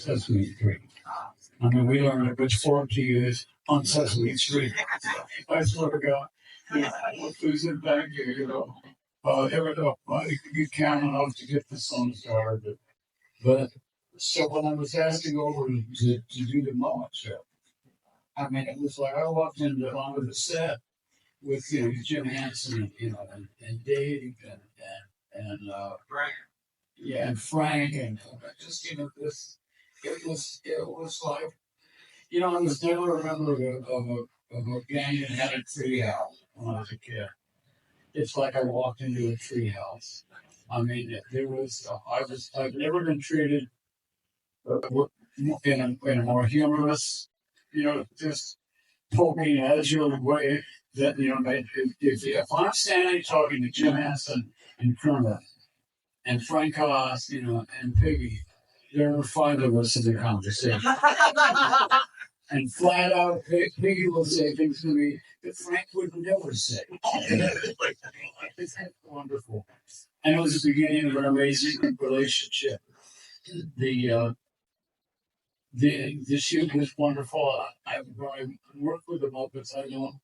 Sesame Street. I mean, we learned which fork to use on Sesame Street. I swear to God, who's in back here, you count on us to get the song started. But so when I was asking over to do the Muppet show, I mean, it was like I walked onto the set with Jim Henson, and Dave and Frank and just this. It was like I was never a member of a gang that had a tree house when I was a kid. It's like I walked into a tree house. I mean, I've never been treated in a more humorous, just poking at you way that, if I'm standing talking to Jim Henson and Kermit and Frank Haas, and Piggy, there were five of us in the conversation. And flat out, Piggy will say things to me that Frank would never say. It's wonderful. And it was the beginning of an amazing relationship. The shoot was wonderful. I worked with the Muppets. I know,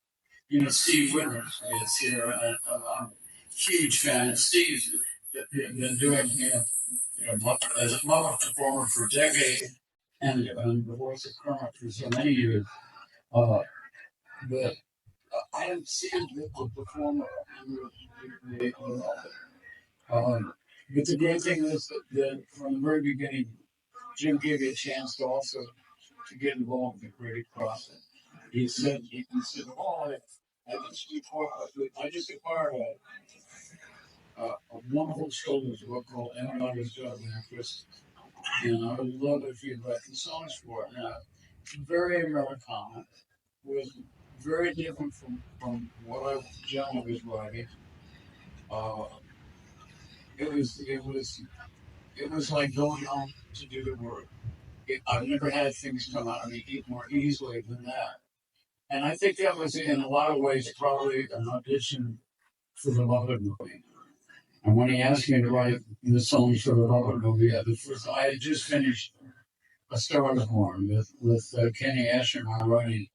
Steve Whitmire is here. I'm a huge fan. And Steve's been doing, as a Muppet performer for decades, and the voice of Kermit for so many years. But I haven't seen the performer. But the great thing is that from the very beginning, Jim gave me a chance to also to get involved in the creative process. He said, "Oh, I just acquired a wonderful children's book called Everybody's Job and Actress, and I would love it if you'd write the songs for it." Now, very Americana, was very different from what John was writing. It was like going home to do the work. I've never had things come out of me more easily than that. And I think that was, in a lot of ways, probably an audition for the Muppet Movie. And when he asked me to write the songs for the Muppet Movie, I had just finished A Star is Born with Kenny Asher writing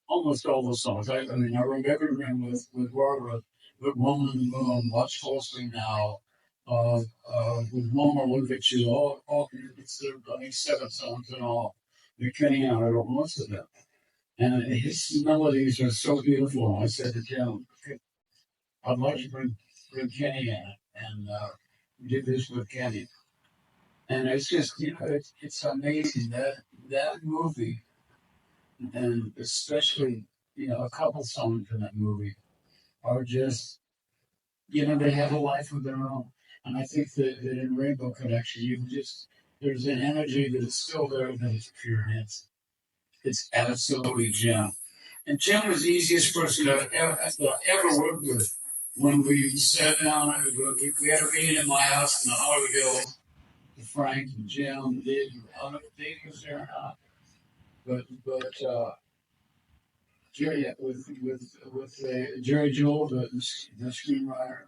almost all the songs. I wrote everything with Barbara, with Woman in the Moon, Watch Closely Now, with Mama Look at You, all it's, I think 7 songs in all. Kenny and I wrote most of them. And his melodies are so beautiful. I said to Jim, I'd like to bring Kenny in and do this with Kenny. And it's just, it's amazing that movie, and especially, a couple songs in that movie are just, they have a life of their own. And I think that in Rainbow Connection, there's an energy that is still there that is pure, and it's absolutely Jim. And Jim was the easiest person I've ever worked with. When we sat down, we had a meeting in my house in the Hollywood Hills. Frank and Jim, Dave was there or not. But Jerry with Jerry Joel, the screenwriter,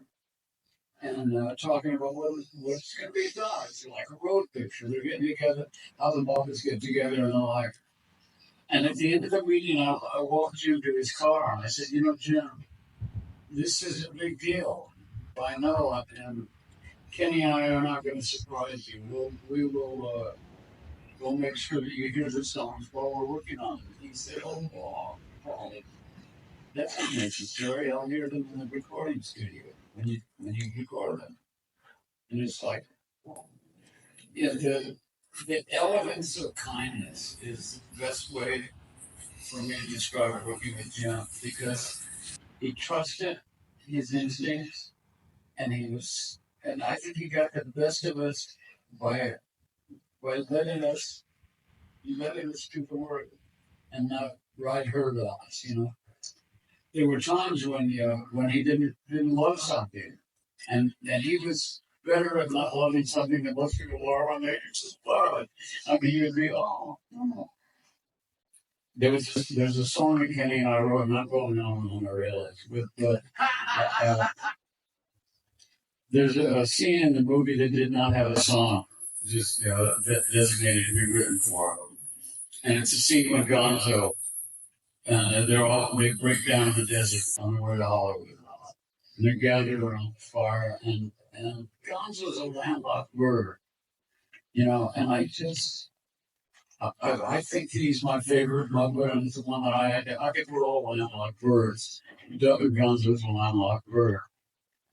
and talking about what's going to be done. It's like a road picture. They're getting together, how the Muppets get together and the like. And at the end of the meeting, I walked Jim to his car, and I said, Jim, this is a big deal. I know, and Kenny and I are not going to surprise you. We'll make sure that you hear the songs while we're working on them. He said, Paul, that's not necessary. I'll hear them in the recording studio when you record them. And it's like, the elements of kindness is the best way for me to describe working with Jim, because he trusted his instincts, and I think he got the best of us by letting us do the work and not ride herd on us. There were times when he didn't love something, and he was better at not loving something than most people are when they just love it. I mean, he would be, oh. There's a song that Kenny and I wrote. I'm not going on the rails, but there's a scene in the movie that did not have a song, just designated to be written for. And it's a scene with Gonzo, and they break down in the desert on the way to Hollywood. And they're gathered around the fire, and Gonzo's a landlocked bird, and I think he's my favorite Muppet, and it's the one that I think we're all landlocked birds. Gonzo's a landlocked bird.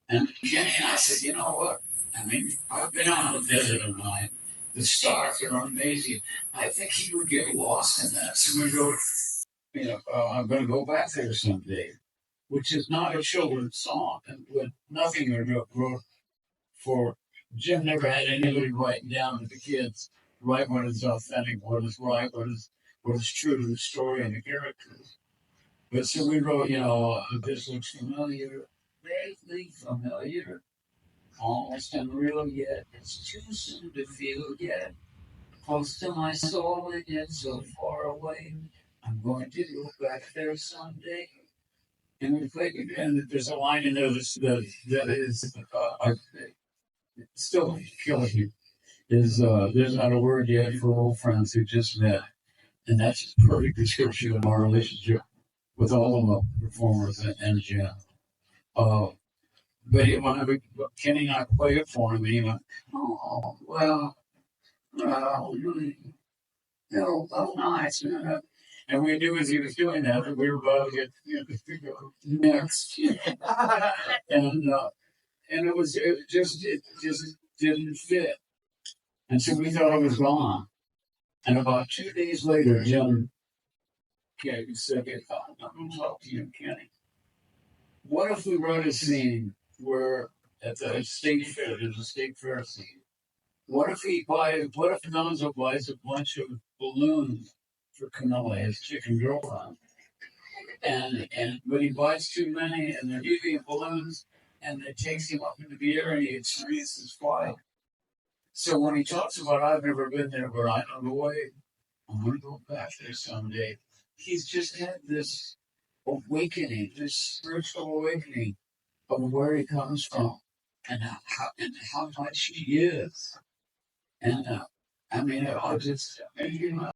And Kenny and I said, you know what? I mean, I've been on the desert of mine. The stars are amazing. I think he would get lost in that. So we go, I'm going to go back there someday, which is not a children's song, and with nothing wrote for. Jim never had anybody writing down to the kids, write what is authentic, what is right, what is true to the story and the characters. But so we wrote, this looks familiar, vaguely familiar, almost unreal yet. It's too soon to feel yet. Close to my soul and yet so far away. I'm going to go back there someday. And we played it, and there's a line in there that is still killing you. There's not a word yet for old friends who just met, and that's a perfect description of our relationship with all of the performers and Jim. Uh, but Kenny and I played it for him, and he went, "Oh, well, really, nice." And we knew as he was doing that we were about to get to go next, and it just didn't fit, and so we thought it was gone. And about 2 days later, Jim said, "I'm going to talk to you, Kenny. What if we wrote a scene where at the state fair, there's a state fair scene? What if Gonzo buys a bunch of balloons for Camilla, his chicken girlfriend, but he buys too many, and they're helium balloons, and it takes him up into the air, and he experiences flight. So when he talks about I've never been there, but I know the way, I'm going to go back there someday. He's just had this awakening, this spiritual awakening of where he comes from and how much he is. And I mean, I just,